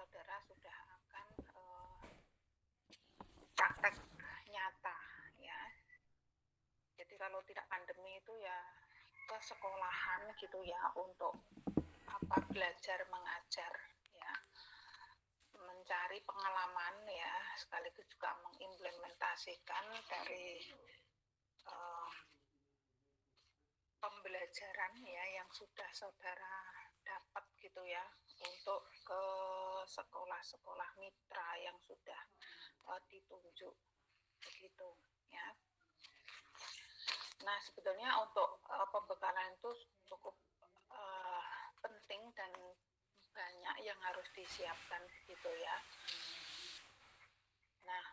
saudara sudah akan praktek nyata ya. Jadi kalau tidak pandemi itu ya ke sekolahan gitu ya untuk belajar mengajar ya, mencari pengalaman ya, sekaligus juga mengimplementasikan dari pembelajaran ya yang sudah saudara dapat gitu ya, untuk ke sekolah-sekolah mitra yang sudah ditunjuk begitu ya. Nah sebetulnya untuk pembekalan itu cukup penting dan banyak yang harus disiapkan gitu ya. Nah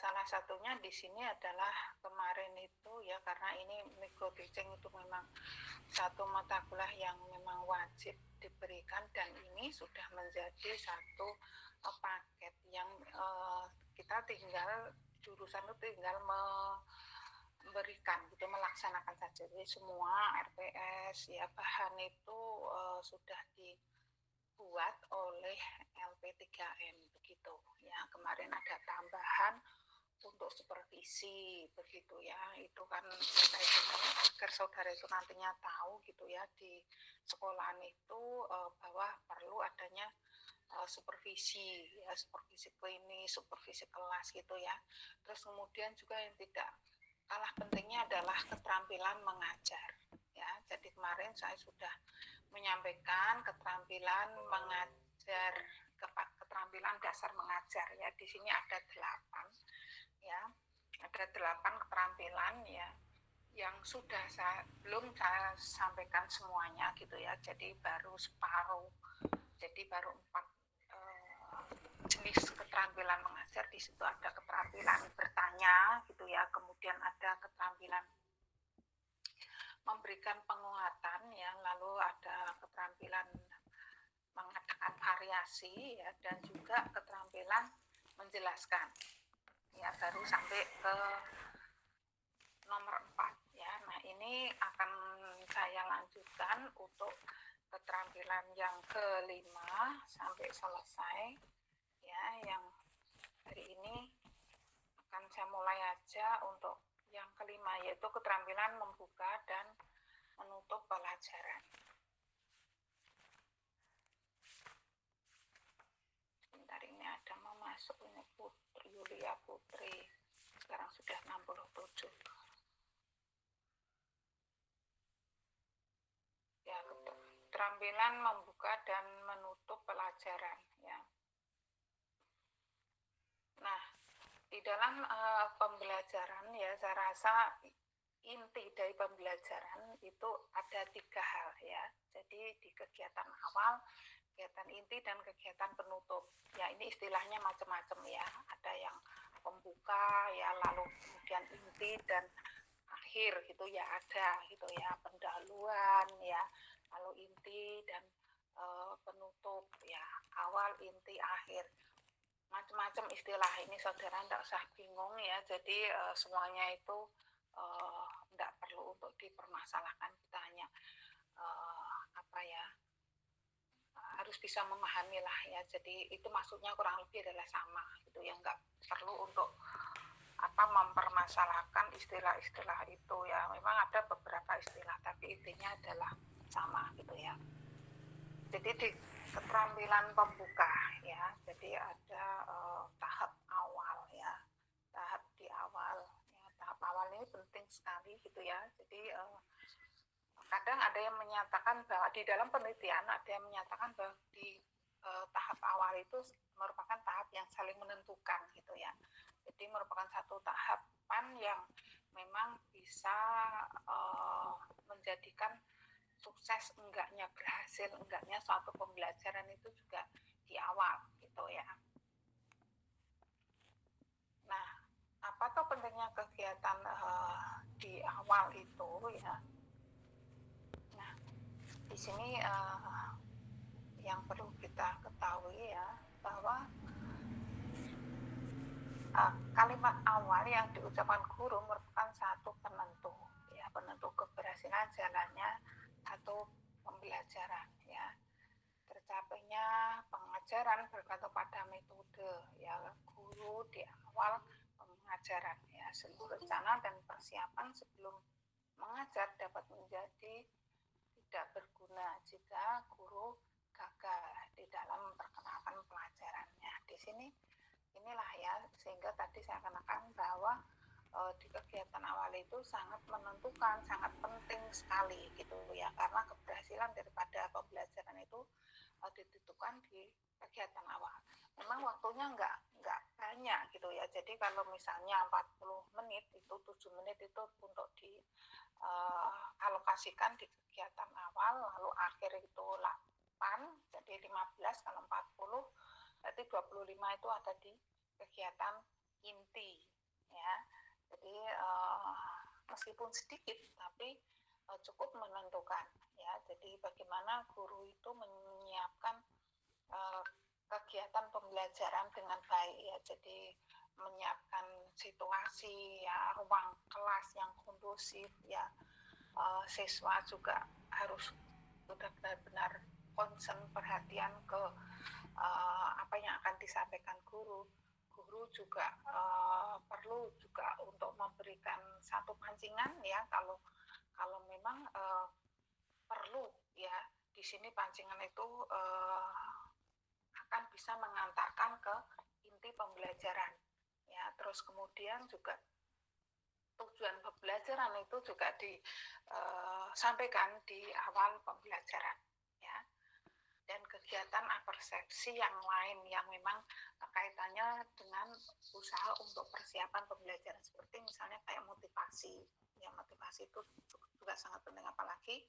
salah satunya di sini adalah kemarin itu ya, karena ini micro teaching itu memang satu mata kuliah yang memang wajib diberikan dan ini sudah menjadi satu paket yang kita tinggal jurusan itu tinggal memberikan gitu, melaksanakan saja. Jadi semua RPS ya bahan itu sudah dibuat oleh LP3M begitu ya. Kemarin ada tambahan untuk supervisi begitu ya, itu kan terkait dengan agar saudara itu nantinya tahu gitu ya di sekolahan itu bahwa perlu adanya supervisi ya, supervisi klinis, supervisi kelas gitu ya. Terus kemudian juga yang tidak kalah pentingnya adalah keterampilan mengajar ya. Jadi kemarin saya sudah menyampaikan keterampilan mengajar, keterampilan dasar mengajar ya. Di sini ada 8 ya, ada 8 keterampilan ya yang sudah belum saya sampaikan semuanya gitu ya. Jadi baru separuh, jadi baru 4 jenis keterampilan mengajar. Di situ ada keterampilan bertanya gitu ya, kemudian ada keterampilan memberikan penguatan ya, lalu ada keterampilan mengadakan variasi ya, dan juga keterampilan menjelaskan ya, baru sampai ke nomor 4 ya. Nah ini akan saya lanjutkan untuk keterampilan yang kelima sampai selesai ya. Yang hari ini akan saya mulai aja untuk yang kelima, yaitu keterampilan membuka dan menutup pelajaran. Sebentar, ini ada mau masuk ini Putri, Yulia Putri, sekarang sudah 67 ya. Keterampilan membuka dan menutup pelajaran ya. Nah di dalam pembelajaran ya, saya rasa inti dari pembelajaran itu ada 3 hal ya. Jadi di kegiatan awal, kegiatan inti, dan kegiatan penutup ya. Ini istilahnya macam-macam ya, ada yang pembuka ya, lalu kemudian inti dan akhir gitu ya, ada gitu ya, pendahuluan ya, lalu inti dan penutup ya, awal, inti, akhir, macam-macam istilah. Ini saudara tidak usah bingung ya. Jadi semuanya itu tidak perlu untuk dipermasalahkan, kita hanya harus bisa memahami lah ya. Jadi itu maksudnya kurang lebih adalah sama gitu ya, nggak perlu untuk mempermasalahkan istilah-istilah itu ya. Memang ada beberapa istilah tapi intinya adalah sama gitu ya. Jadi di keterampilan pembuka ya, jadi ada tahap awal ya, tahap di awal ya. Tahap awal ini penting sekali gitu ya. Jadi kadang ada yang menyatakan bahwa di dalam penelitian ada yang menyatakan bahwa di tahap awal itu merupakan tahap yang saling menentukan gitu ya. Jadi merupakan satu tahapan yang memang bisa menjadikan sukses enggaknya, berhasil enggaknya suatu pembelajaran itu juga di awal gitu ya. Nah, apa tuh pentingnya kegiatan di awal itu ya? Nah, di sini yang perlu kita ketahui ya, bahwa kalimat awal yang diucapkan guru merupakan satu penentu ya, penentu keberhasilan jalannya satu pembelajaran ya. Tercapainya pembelajaran bergantung pada metode ya guru di awal pengajaran ya. Seluruh rencana dan persiapan sebelum mengajar dapat menjadi tidak berguna jika guru gagal di dalam memperkenalkan pelajarannya. Di sini inilah ya, sehingga tadi saya katakan bahwa di kegiatan awal itu sangat menentukan, sangat penting sekali gitu ya, karena keberhasilan daripada pembelajaran itu ditentukan di kegiatan awal. Memang waktunya nggak banyak gitu ya, jadi kalau misalnya 40 menit itu 7 menit itu untuk di alokasikan di kegiatan awal, lalu akhir itu 8, jadi 15 kalau 40, berarti 25 itu ada di kegiatan inti ya. Jadi meskipun sedikit tapi cukup menentukan ya. Jadi bagaimana guru itu menyiapkan kegiatan pembelajaran dengan baik ya. Jadi menyiapkan situasi ya, ruang kelas yang kondusif ya, siswa juga harus sudah benar-benar concern, perhatian ke apa yang akan disampaikan guru. Guru juga perlu juga untuk memberikan satu pancingan ya, kalau memang perlu ya, di sini pancingan itu akan bisa mengantarkan ke inti pembelajaran ya. Terus kemudian juga tujuan pembelajaran itu juga disampaikan di awal pembelajaran ya. Dan kegiatan persepsi yang lain yang memang kaitannya dengan usaha untuk persiapan pembelajaran, seperti misalnya kayak motivasi ya. Motivasi itu juga sangat penting, apalagi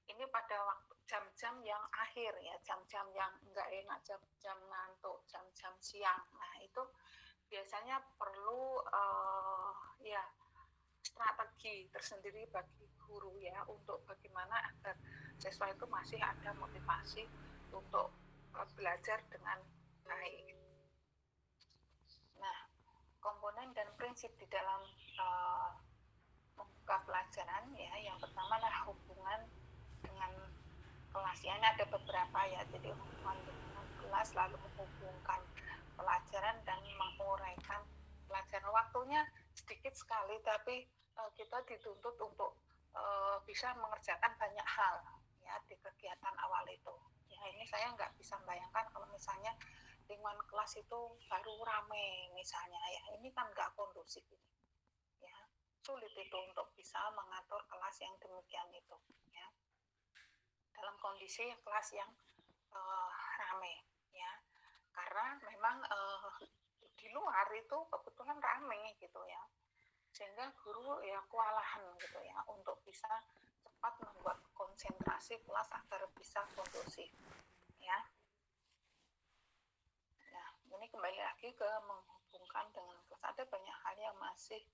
ini pada waktu jam-jam yang akhir ya, jam-jam yang enggak enak, jam-jam ngantuk, jam-jam siang. Nah itu biasanya perlu ya strategi tersendiri bagi guru ya, untuk bagaimana agar siswa itu masih ada motivasi untuk belajar dengan baik. Nah, komponen dan prinsip di dalam membuka pelajaran ya, yang pertama adalah hubungan dengan kelas ya. Ini ada beberapa ya, jadi hubungan dengan kelas, lalu menghubungkan pelajaran dan menguraikan pelajaran. Waktunya sedikit sekali, tapi kita dituntut untuk bisa mengerjakan banyak hal ya di kegiatan awal itu ya. Ini saya nggak bisa bayangkan kalau misalnya lingkungan kelas itu baru rame misalnya ya, ini kan nggak kondusif ini ya, sulit itu untuk bisa mengatur kelas yang demikian itu ya, dalam kondisi kelas yang rame ya, karena memang di luar itu kebetulan rame gitu ya, sehingga guru ya kewalahan gitu ya untuk bisa cepat membuat konsentrasi kelas agar bisa kondusif ya. Nah, ini kembali lagi ke menghubungkan dengan kelas. Ada banyak hal yang masih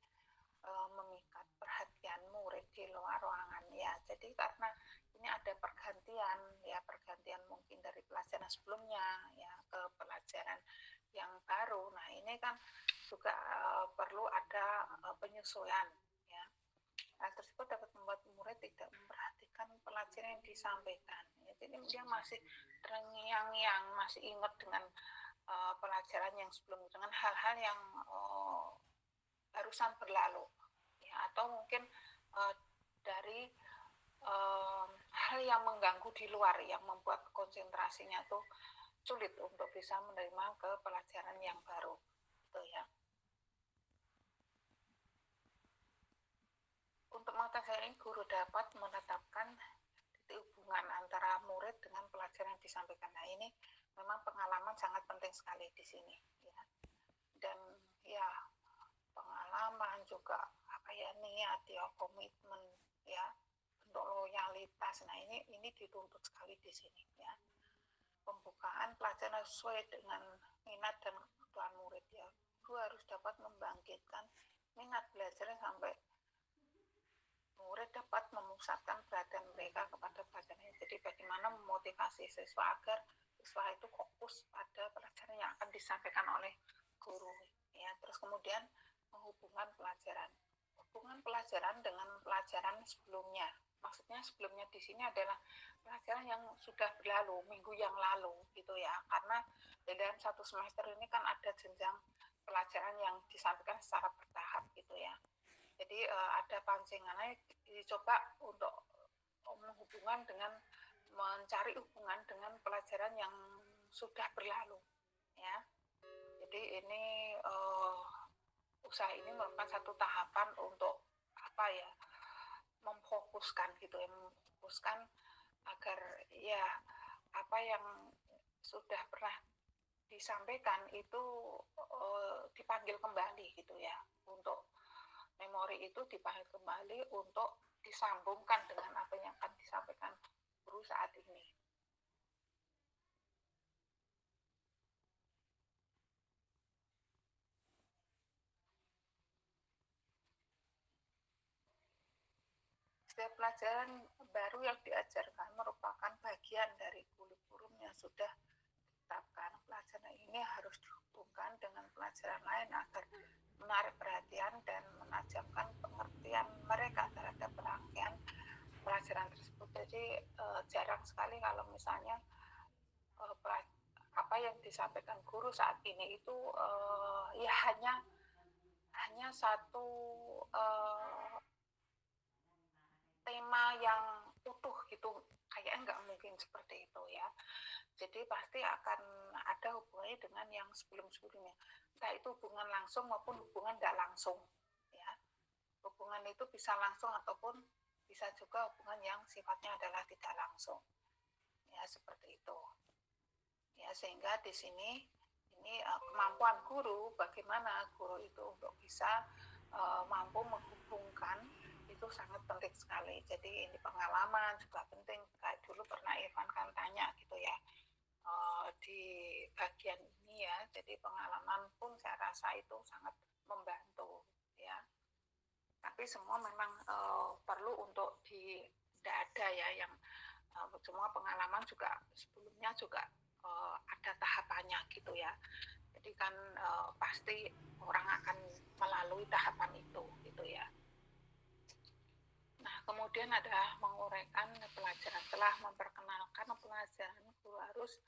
memikat perhatian murid di luar ruangan ya. Jadi karena ini ada pergantian ya, pergantian mungkin dari pelajaran sebelumnya ya ke pelajaran yang baru. Nah, ini kan juga perlu ada penyesuaian ya. Hal tersebut dapat membuat murid tidak memperhatikan pelajaran yang disampaikan ya. Jadi dia masih terngiang-ngiang, masih ingat dengan pelajaran yang sebelumnya, dengan hal-hal yang barusan berlalu ya, atau mungkin dari hal yang mengganggu di luar yang membuat konsentrasinya tuh sulit untuk bisa menerima ke pelajaran yang baru gitu ya. Untuk mengatasi ini, guru dapat menetapkan titik hubungan antara murid dengan pelajaran yang disampaikan. Nah, ini memang pengalaman sangat penting sekali di sini ya. Dan ya pengalaman juga apa ya, niat ya, komitmen ya, untuk loyalitas. Nah, ini dituntut sekali di sini ya. Pembukaan pelajaran sesuai dengan minat dan kebutuhan murid ya. Guru harus dapat membangkitkan minat belajarnya sampai murid dapat memusatkan perhatian mereka kepada pelajarannya. Jadi bagaimana memotivasi siswa agar siswa itu fokus pada pelajaran yang akan disampaikan oleh guru ya. Terus kemudian menghubungkan pelajaran, hubungan pelajaran dengan pelajaran sebelumnya. Maksudnya sebelumnya di sini adalah pelajaran yang sudah berlalu, minggu yang lalu gitu ya, karena Di dalam satu semester ini kan ada jenjang pelajaran yang disampaikan secara bertahap gitu ya. Jadi ada pancingannya dicoba untuk menghubungkan dengan mencari hubungan dengan pelajaran yang sudah berlalu ya. Jadi ini usaha ini merupakan satu tahapan untuk apa ya, memfokuskan gitu ya, memfokuskan agar ya apa yang sudah pernah disampaikan itu dipanggil kembali gitu ya, untuk memori itu dipanggil kembali untuk disambungkan dengan apa yang akan disampaikan guru saat ini. Setiap pelajaran baru yang diajarkan merupakan bagian dari kurikulum yang sudah ditetapkan. Pelajaran ini harus dihubungkan dengan pelajaran lain agar menarik perhatian dan menajamkan pengertian mereka terhadap rangkaian pelajaran tersebut. Jadi jarang sekali kalau misalnya apa yang disampaikan guru saat ini itu ya hanya satu tema yang utuh gitu, kayaknya nggak mungkin seperti itu ya. Jadi pasti akan ada hubungannya dengan yang sebelum-sebelumnya, entah itu hubungan langsung maupun hubungan tidak langsung ya. Hubungan itu bisa langsung ataupun bisa juga hubungan yang sifatnya adalah tidak langsung ya, seperti itu ya. Sehingga di sini ini kemampuan guru, bagaimana guru itu untuk bisa mampu menghubungkan itu sangat penting sekali. Jadi ini pengalaman juga penting. Kayak dulu pernah Irfan kan tanya gitu ya di bagian ini ya. Jadi pengalaman pun saya rasa itu sangat membantu ya. Tapi semua memang perlu untuk tidak ada ya yang semua pengalaman juga sebelumnya juga ada tahapannya gitu ya. Jadi kan pasti orang akan melalui tahapan itu gitu ya. Nah, kemudian ada menguraikan pelajaran. Setelah memperkenalkan pelajaran, guru harus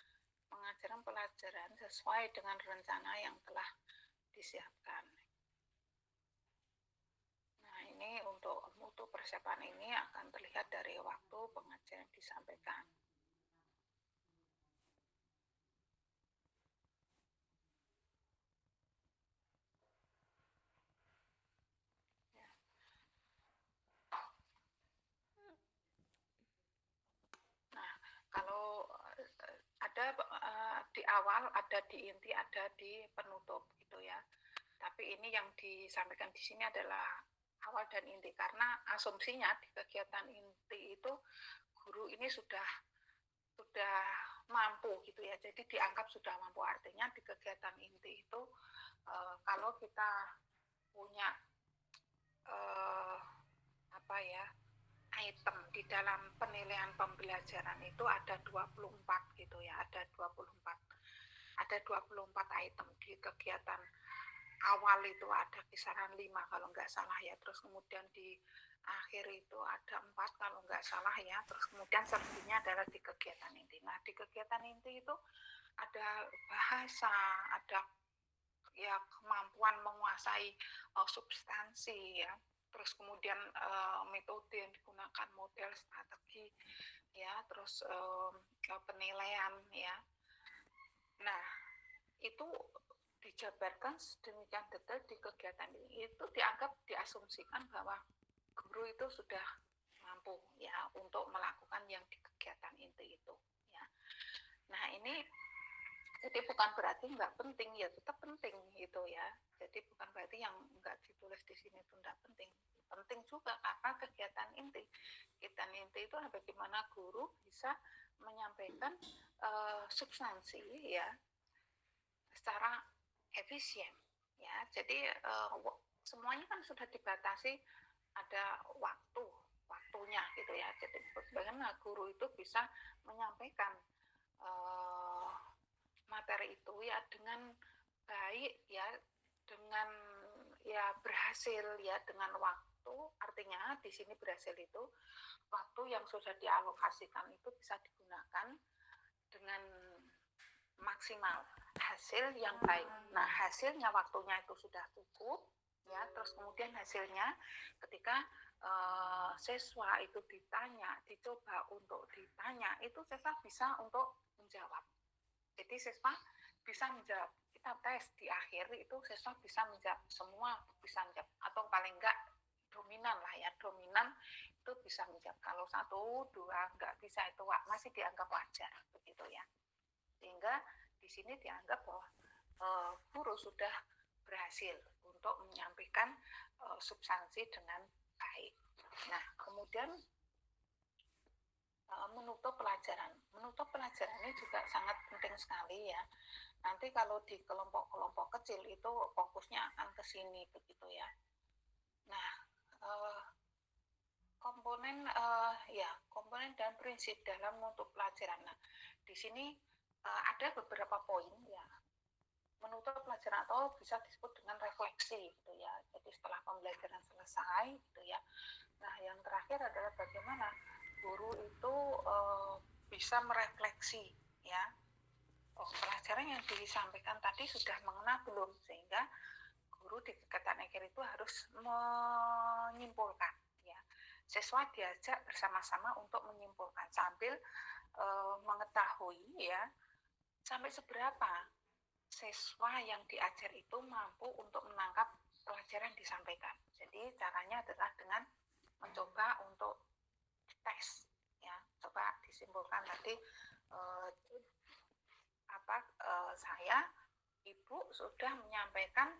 mengajarkan pelajaran sesuai dengan rencana yang telah disiapkan. Nah, ini untuk mutu persiapan ini akan terlihat dari waktu pengajaran disampaikan. Kalau ada di awal, ada di inti, ada di penutup gitu ya. Tapi ini yang disampaikan di sini adalah awal dan inti, karena asumsinya di kegiatan inti itu guru ini sudah mampu gitu ya. Jadi dianggap sudah mampu, artinya di kegiatan inti itu kalau kita punya apa ya, item di dalam penilaian pembelajaran itu ada 24 gitu ya, ada 24 item di kegiatan awal itu, ada kisaran 5 kalau nggak salah ya, terus kemudian di akhir itu ada 4 kalau nggak salah ya, terus kemudian selebihnya adalah di kegiatan inti. Nah, di kegiatan inti itu ada bahasa, ada ya kemampuan menguasai substansi ya, terus kemudian metode yang digunakan, model, strategi ya, terus penilaian ya. Nah, itu dijabarkan sedemikian detail di kegiatan ini, itu dianggap, diasumsikan bahwa guru itu sudah mampu ya untuk melakukan yang di kegiatan inti itu ya. Nah, ini jadi bukan berarti nggak penting, ya tetap penting gitu ya. Jadi bukan berarti yang nggak ditulis di sini itu nggak penting. Penting juga karena kegiatan inti. Kegiatan inti itu bagaimana guru bisa menyampaikan substansi ya secara efisien ya. Jadi semuanya kan sudah dibatasi, ada waktunya gitu ya. Jadi bagaimana guru itu bisa menyampaikan materi itu ya dengan baik ya, dengan ya berhasil ya, dengan waktu. Artinya di sini berhasil itu waktu yang sudah dialokasikan itu bisa digunakan dengan maksimal hasil yang baik. Nah, hasilnya waktunya itu sudah cukup, ya. Terus kemudian hasilnya ketika siswa itu ditanya, dicoba untuk ditanya, itu siswa bisa untuk menjawab. Jadi siswa bisa menjawab. Kita tes di akhir itu siswa bisa menjawab, semua bisa menjawab, atau paling enggak dominan lah ya, dominan itu bisa menjawab. Kalau 1, 2 enggak bisa, itu masih dianggap wajar begitu ya. Sehingga di sini dianggap bahwa guru sudah berhasil untuk menyampaikan substansi dengan baik. Nah, kemudian menutup pelajaran. Menutup pelajaran ini juga sangat penting sekali ya. Nanti kalau di kelompok-kelompok kecil itu fokusnya akan ke sini begitu ya. Nah, komponen dan prinsip dalam menutup pelajaran. Nah, di sini ada beberapa poin ya. Menutup pelajaran atau bisa disebut dengan refleksi gitu ya. Jadi setelah pembelajaran selesai gitu ya. Nah, yang terakhir adalah bagaimana guru itu bisa merefleksi ya. Pelajaran yang disampaikan tadi sudah mengena belum, sehingga guru di tingkatan akhir itu harus menyimpulkan ya. Siswa diajak bersama-sama untuk menyimpulkan sambil mengetahui ya sampai seberapa siswa yang diajar itu mampu untuk menangkap pelajaran yang disampaikan. Jadi caranya adalah dengan mencoba untuk tes ya. Coba disimpulkan tadi saya, Ibu sudah menyampaikan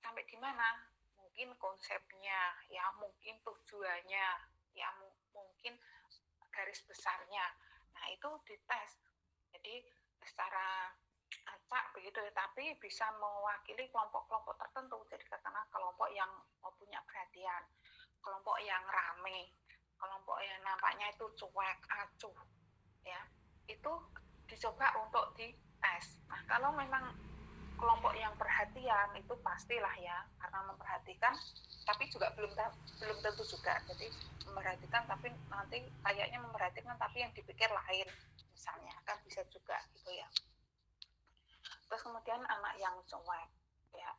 sampai di mana? Mungkin konsepnya, ya mungkin tujuannya, ya mungkin garis besarnya. Nah, itu dites. Jadi secara acak begitu, tapi bisa mewakili kelompok-kelompok tertentu. Jadi karena kelompok yang punya perhatian, kelompok yang rame, kelompok yang nampaknya itu cuek, acuh, ya itu dicoba untuk dites. Nah, kalau memang kelompok yang perhatian itu pastilah ya, karena memperhatikan, tapi juga belum tentu juga. Jadi memperhatikan tapi nanti kayaknya memperhatikan tapi yang dipikir lain, misalnya kan bisa juga gitu ya. Terus kemudian anak yang cuek ya,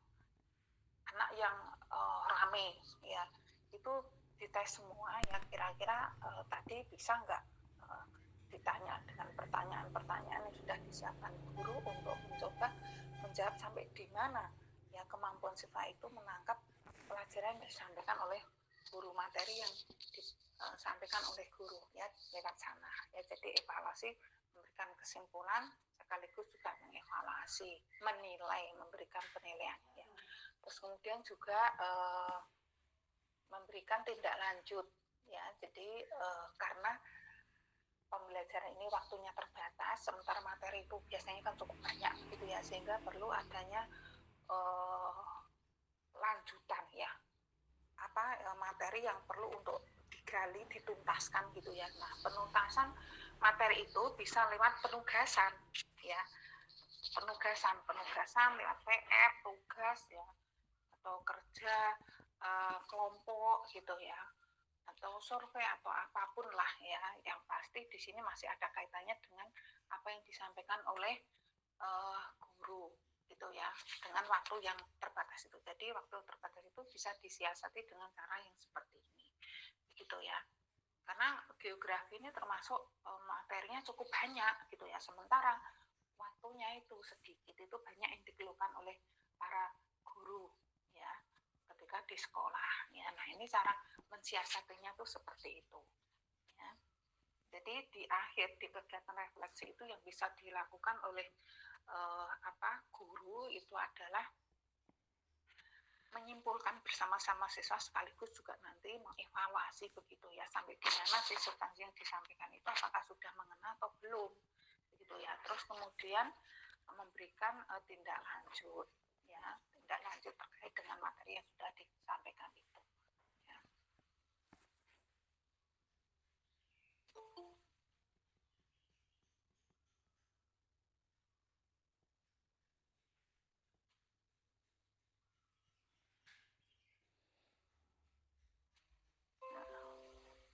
anak yang rame ya, itu dites semua ya, kira-kira tadi bisa nggak ditanya dengan pertanyaan-pertanyaan yang sudah disiapkan guru untuk mencoba menjawab sampai di mana ya kemampuan siswa itu menangkap pelajaran yang disampaikan oleh guru, materi yang disampaikan oleh guru ya lewat sana ya. Jadi evaluasi, memberikan kesimpulan sekaligus juga mengevaluasi, menilai, memberikan penilaian ya. Terus kemudian juga memberikan tindak lanjut ya. Jadi karena pembelajaran ini waktunya terbatas, sementara materi itu biasanya kan cukup banyak gitu ya, sehingga perlu adanya lanjutan ya, materi yang perlu untuk digali, dituntaskan gitu ya. Nah, penuntasan materi itu bisa lewat penugasan ya, penugasan lewat PR, tugas ya, atau kerja kelompok gitu ya, atau survei atau apapun lah ya. Yang pasti di sini masih ada kaitannya dengan apa yang disampaikan oleh guru gitu ya, dengan waktu yang terbatas itu. Jadi waktu terbatas itu bisa disiasati dengan cara yang seperti ini gitu ya. Karena geografi ini termasuk materinya cukup banyak gitu ya, sementara waktunya itu sedikit, itu banyak yang dikeluhkan oleh para guru ya ketika di sekolah ya. Nah, ini cara mensiasatinya tuh seperti itu ya. Jadi di akhir di kegiatan refleksi itu yang bisa dilakukan oleh guru itu adalah menyimpulkan bersama-sama siswa, sekaligus juga nanti mengevaluasi begitu ya, sampai di mana sih substansi yang disampaikan itu apakah sudah mengena atau belum begitu ya. Terus kemudian memberikan tindak lanjut ya, tindak lanjut terkait dengan materi yang sudah disampaikan itu ya.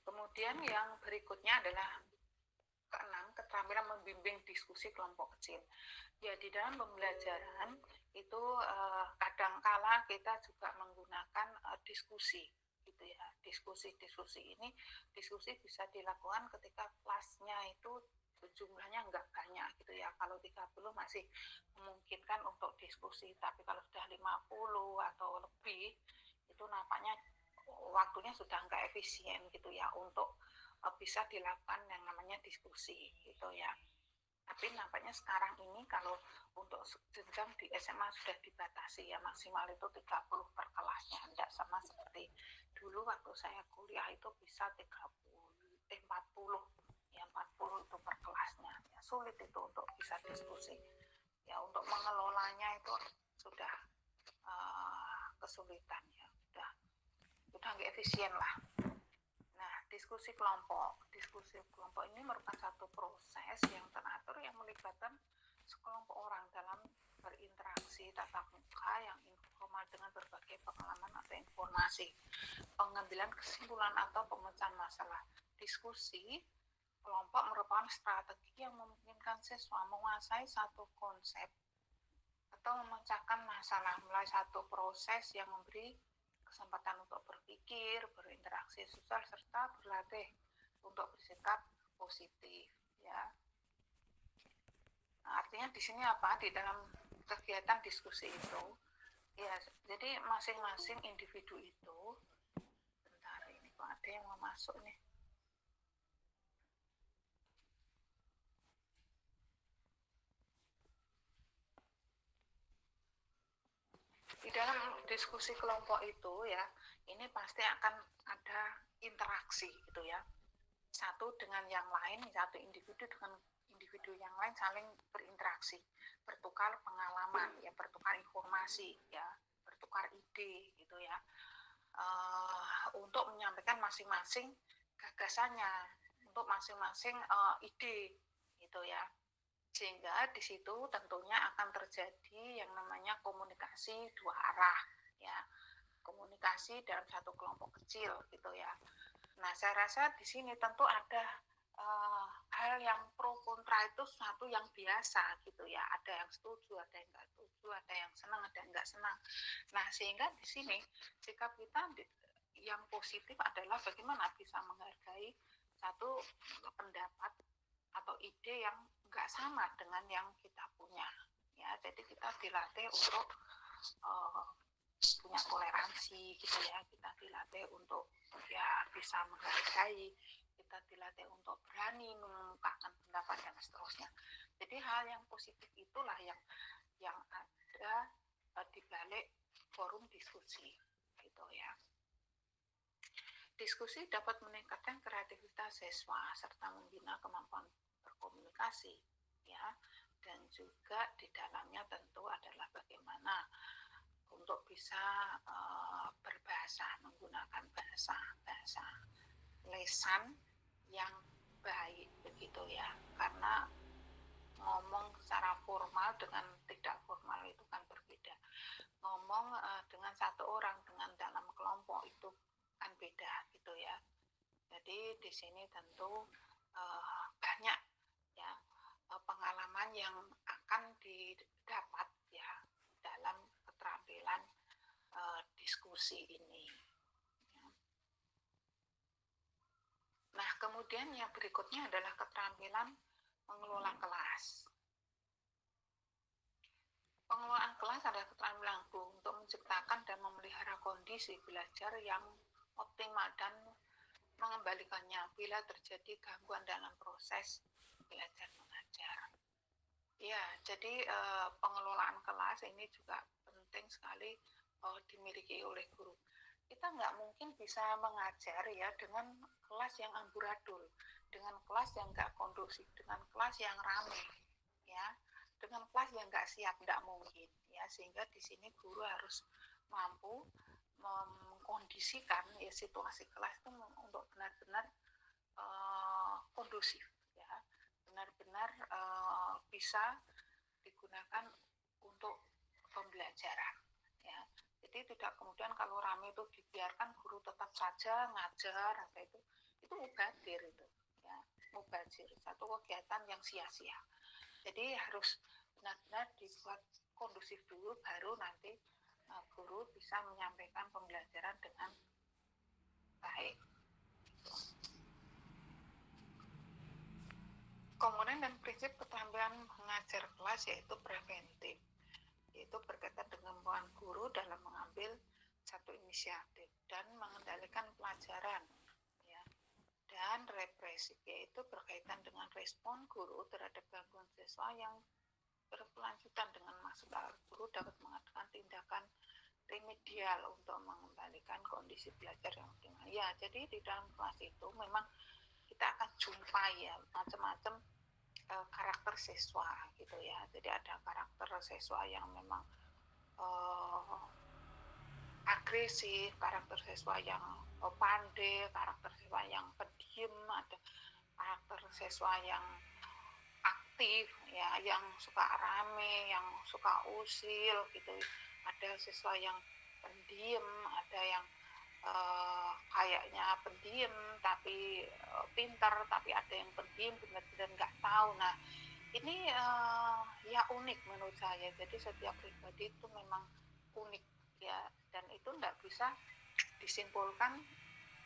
Kemudian yang berikutnya adalah keenam, keterampilan membimbing diskusi kelompok kecil. Ya, di dalam pembelajaran itu kadangkala kita juga menggunakan diskusi gitu ya. Diskusi ini bisa dilakukan ketika kelasnya itu jumlahnya nggak banyak gitu ya. Kalau 30 masih memungkinkan untuk diskusi, tapi kalau sudah 50 atau lebih itu nampaknya waktunya sudah nggak efisien gitu ya untuk bisa dilakukan yang namanya diskusi gitu ya. Tapi nampaknya sekarang ini kalau untuk jenjang di SMA sudah dibatasi ya, maksimal itu 30 per kelasnya, tidak sama seperti dulu waktu saya kuliah itu bisa 40 ya, 40 itu per kelasnya ya, sulit itu untuk bisa diskusi ya, untuk mengelolanya itu sudah kesulitan ya, udah nggak efisien lah. Nah, diskusi kelompok ini merupakan satu proses yang teratur yang melibatkan sekelompok orang dalam berinteraksi tatap muka yang informal dengan berbagai pengalaman atau informasi, pengambilan kesimpulan atau pemecahan masalah. Diskusi kelompok merupakan strategi yang memungkinkan siswa menguasai satu konsep atau memecahkan masalah melalui satu proses yang memberi kesempatan untuk berpikir, berinteraksi sosial, serta berlatih untuk bersikap positif ya. Nah, artinya di sini apa? Di dalam kegiatan diskusi itu ya, jadi masing-masing individu itu, bentar ini kok ada yang mau masuk nih. Di dalam diskusi kelompok itu ya, ini pasti akan ada interaksi gitu ya. Satu dengan yang lain, satu individu dengan individu yang lain saling berinteraksi, bertukar pengalaman ya, bertukar informasi ya, bertukar ide gitu ya, untuk menyampaikan masing-masing gagasannya, untuk masing-masing ide gitu ya. Sehingga di situ tentunya akan terjadi yang namanya komunikasi dua arah ya, komunikasi dalam satu kelompok kecil gitu ya. Nah, saya rasa di sini tentu ada hal yang pro kontra itu suatu yang biasa gitu ya. Ada yang setuju, ada yang nggak setuju, ada yang senang, ada yang nggak senang. Nah, sehingga di sini sikap kita yang positif adalah bagaimana bisa menghargai satu pendapat atau ide yang nggak sama dengan yang kita punya ya. Jadi kita dilatih untuk punya toleransi gitu ya, kita dilatih untuk ya bisa menghargai, kita dilatih untuk berani mengungkapkan pendapat dan seterusnya. Jadi hal yang positif itulah yang ada di balik forum diskusi gitu ya. Diskusi dapat meningkatkan kreativitas siswa serta membina kemampuan berkomunikasi ya, dan juga di dalamnya tentu adalah bagaimana untuk bisa berbahasa, menggunakan bahasa lisan yang baik begitu ya, karena ngomong secara formal dengan tidak formal itu kan berbeda. Ngomong dengan satu orang dengan dalam kelompok itu kan beda gitu ya. Jadi di sini tentu banyak ya pengalaman yang akan didapat ya dalam keterampilan diskusi ini. Nah, kemudian yang berikutnya adalah keterampilan mengelola kelas. Pengelolaan kelas adalah keterampilan untuk menciptakan dan memelihara kondisi belajar yang optimal dan mengembalikannya bila terjadi gangguan dalam proses belajar mengajar. Ya, jadi pengelolaan kelas ini juga penting sekali dimiliki oleh guru. Kita nggak mungkin bisa mengajar ya dengan kelas yang amburadul, dengan kelas yang nggak kondusif, dengan kelas yang ramai, ya, dengan kelas yang nggak siap, nggak mungkin, ya. Sehingga di sini guru harus mampu mengkondisikan ya situasi kelas itu untuk benar-benar kondusif, ya, benar-benar bisa digunakan untuk pembelajaran. Ya. Jadi tidak kemudian kalau ramai itu dibiarkan guru tetap saja ngajar apa itu mubadir itu ya. mubazir, satu kegiatan yang sia-sia. Jadi harus benar-benar dibuat kondusif dulu, baru nanti guru bisa menyampaikan pembelajaran dengan baik. Komponen dan prinsip keterampilan mengajar kelas yaitu preventif, yaitu berkaitan dengan kemampuan guru dalam mengambil satu inisiatif dan mengendalikan pelajaran, ya. Dan represif, yaitu berkaitan dengan respon guru terhadap gangguan siswa yang berkelanjutan, dengan maksud guru dapat mengadakan tindakan remedial untuk mengembalikan kondisi belajar yang optimal. Ya, jadi di dalam kelas itu memang kita akan jumpai ya macam-macam karakter siswa gitu ya. Jadi ada karakter siswa yang memang agresif, karakter siswa yang pandai, karakter siswa yang pendiam, ada karakter siswa yang aktif ya, yang suka rame, yang suka usil gitu. Ada siswa yang pendiam, ada yang kayaknya pendiam tapi pintar, tapi ada yang pendiam benar-benar nggak tahu. Nah ini ya unik menurut saya. Jadi setiap pribadi itu memang unik ya, dan itu nggak bisa disimpulkan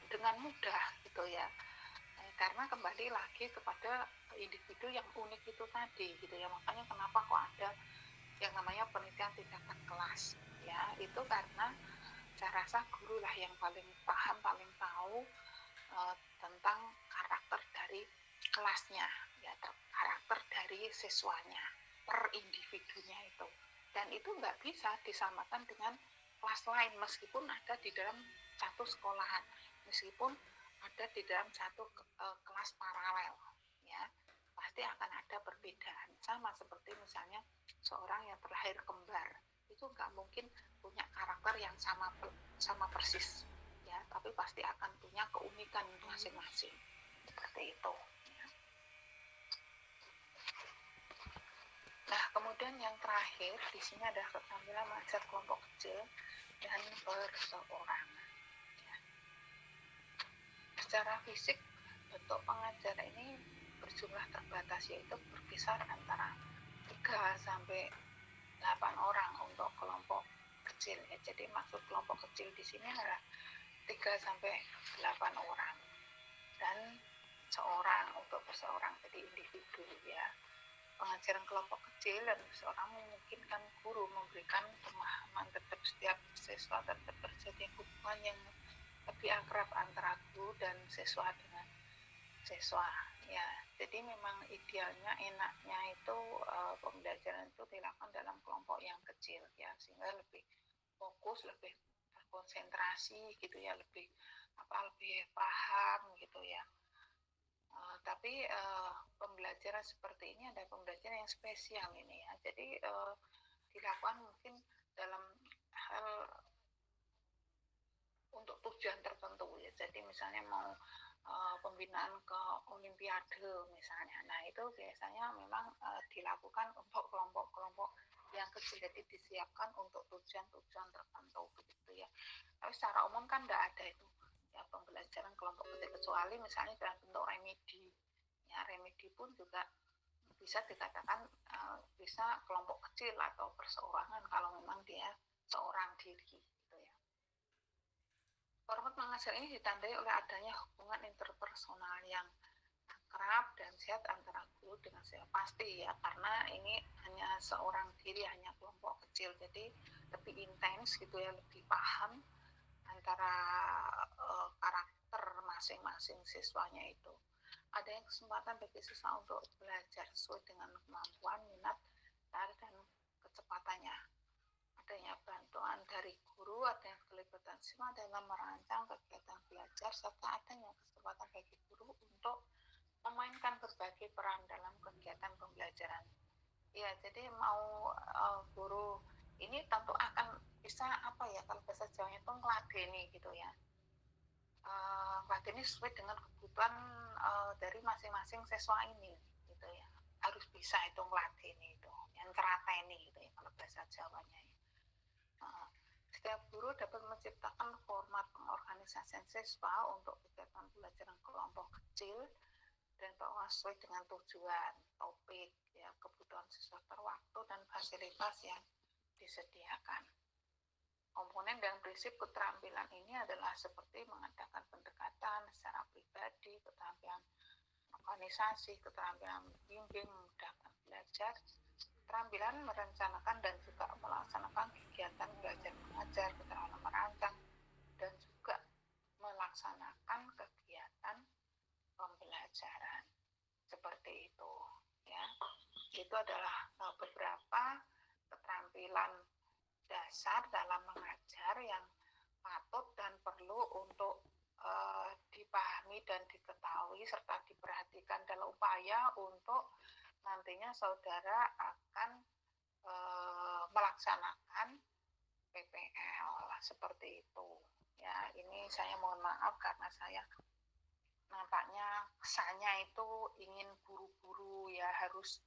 dengan mudah gitu ya, karena kembali lagi kepada individu yang unik itu tadi gitu ya. Makanya kenapa kok ada yang namanya penelitian tindakan kelas ya, itu karena saya rasa guru lah yang paling paham, paling tahu tentang karakter dari kelasnya ya, karakter dari siswanya per individunya itu. Dan itu nggak bisa disamakan dengan kelas lain meskipun ada di dalam satu sekolahan, meskipun ada di dalam satu kelas paralel ya, pasti akan ada perbedaan. Sama seperti misalnya seorang yang terlahir kembar, itu nggak mungkin punya karakter yang sama persis ya, tapi pasti akan punya keunikan masing-masing seperti itu ya. Nah kemudian yang terakhir di sini adalah keterampilan mengajar kelompok kecil dan perseorangan ya. Secara fisik bentuk pengajar ini berjumlah terbatas, yaitu berkisar antara 3 sampai 8 orang untuk kelompok kecil ya. Jadi maksud kelompok kecil di sini adalah 3 sampai 8 orang dan seorang untuk perseorang, jadi individu ya. Pengajaran kelompok kecil dan perseorang memungkinkan guru memberikan pemahaman terhadap setiap siswa, terhadap terjadi hubungan yang lebih akrab antara guru dan siswa dengan siswa ya. Jadi memang idealnya, enaknya itu pembelajaran itu dilakukan dalam kelompok yang kecil ya, sehingga lebih fokus, lebih terkonsentrasi gitu ya, lebih paham gitu ya. Tapi pembelajaran seperti ini ada pembelajaran yang spesial ini ya. Jadi dilakukan mungkin dalam hal untuk tujuan tertentu ya. Jadi misalnya mau pembinaan ke olimpiade misalnya. Nah itu biasanya memang dilakukan untuk kelompok-kelompok yang kecil, jadi disiapkan untuk tujuan-tujuan tertentu begitu ya. Tapi secara umum kan tidak ada itu ya pembelajaran kelompok kecil, kecuali misalnya dalam bentuk remedi ya. Remedi pun juga bisa dikatakan bisa kelompok kecil atau perseorangan kalau memang dia seorang diri. Format mengajar ini ditandai oleh adanya hubungan interpersonal yang akrab dan sehat antara guru dengan siswa. Pasti ya, karena ini hanya seorang diri, hanya kelompok kecil, jadi lebih intens gitu ya, lebih paham antara karakter masing-masing siswanya itu. Ada yang kesempatan bagi siswa untuk belajar sesuai dengan kemampuan, minat, dan kecepatannya. Adanya bantuan dari guru, adanya keterlibatan siswa dalam merancang kegiatan belajar, serta adanya kesempatan bagi guru untuk memainkan berbagai peran dalam kegiatan pembelajaran. Ya, jadi mau guru ini tentu akan bisa kalau bahasa Jawanya itu ngeladeni gitu ya. Ngeladeni sesuai dengan kebutuhan dari masing-masing siswa ini gitu ya. Harus bisa itu ngeladeni itu, yang terateni gitu ya kalau bahasa Jawanya ya. Setiap guru dapat menciptakan format pengorganisasian siswa untuk kegiatan pembelajaran kelompok kecil dan sesuai dengan tujuan, topik, ya, kebutuhan siswa per waktu dan fasilitas yang disediakan. Komponen dan prinsip keterampilan ini adalah seperti mengadakan pendekatan secara pribadi, keterampilan organisasi, keterampilan bimbing, memudahkan belajar, keterampilan merencanakan dan juga melaksanakan kegiatan belajar mengajar, keterampilan merancang, dan juga melaksanakan kegiatan pembelajaran. Seperti itu, ya. Itu adalah beberapa keterampilan dasar dalam mengajar yang patut dan perlu untuk dipahami dan diketahui serta diperhatikan dalam upaya untuk nantinya saudara akan melaksanakan PPL seperti itu. Ya, ini saya mohon maaf karena saya nampaknya kesannya itu ingin buru-buru, ya, harus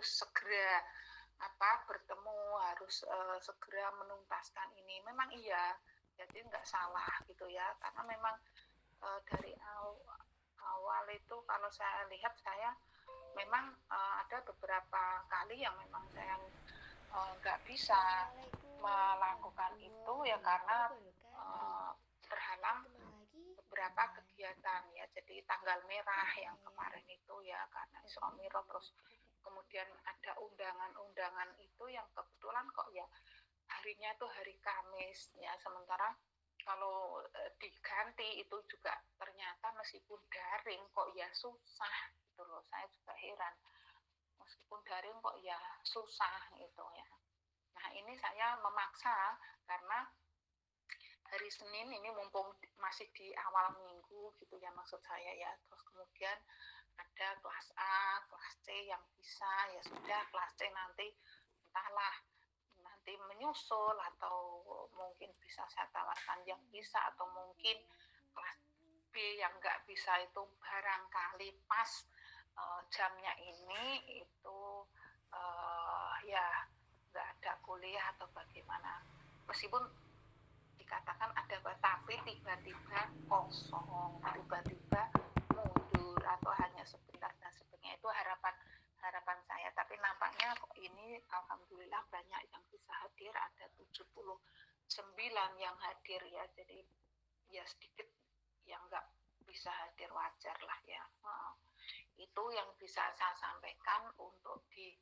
segera bertemu, harus segera menuntaskan ini. Memang iya, jadi nggak salah gitu ya, karena memang dari awal itu kalau saya lihat, saya memang ada beberapa kali yang memang saya nggak bisa melakukan itu ya karena terhalang beberapa kegiatan, ya. Jadi tanggal merah yang kemarin itu ya karena Isra Mi'raj, terus kemudian ada undangan-undangan itu yang kebetulan kok ya harinya itu hari Kamis, ya, sementara kalau diganti itu juga ternyata meskipun daring kok ya susah gitu loh. Saya juga heran, meskipun daring kok ya susah gitu ya. Nah, ini saya memaksa karena hari Senin ini mumpung masih di awal minggu gitu ya, maksud saya ya. Terus kemudian ada kelas A, kelas C yang bisa, ya sudah, kelas C nanti entahlah nanti menyusul atau mungkin bisa saya tawarkan yang bisa, atau mungkin kelas B yang nggak bisa itu barangkali pas jamnya ini itu ya nggak ada kuliah atau bagaimana, meskipun dikatakan ada tapi tiba-tiba kosong, tiba-tiba mundur atau hanya sebentar dan sebagainya. Itu harapan saya, tapi nampaknya kok ini alhamdulillah banyak yang bisa hadir, ada 79 yang hadir ya, jadi ya sedikit yang nggak bisa hadir, wajar lah ya. Itu yang bisa saya sampaikan untuk di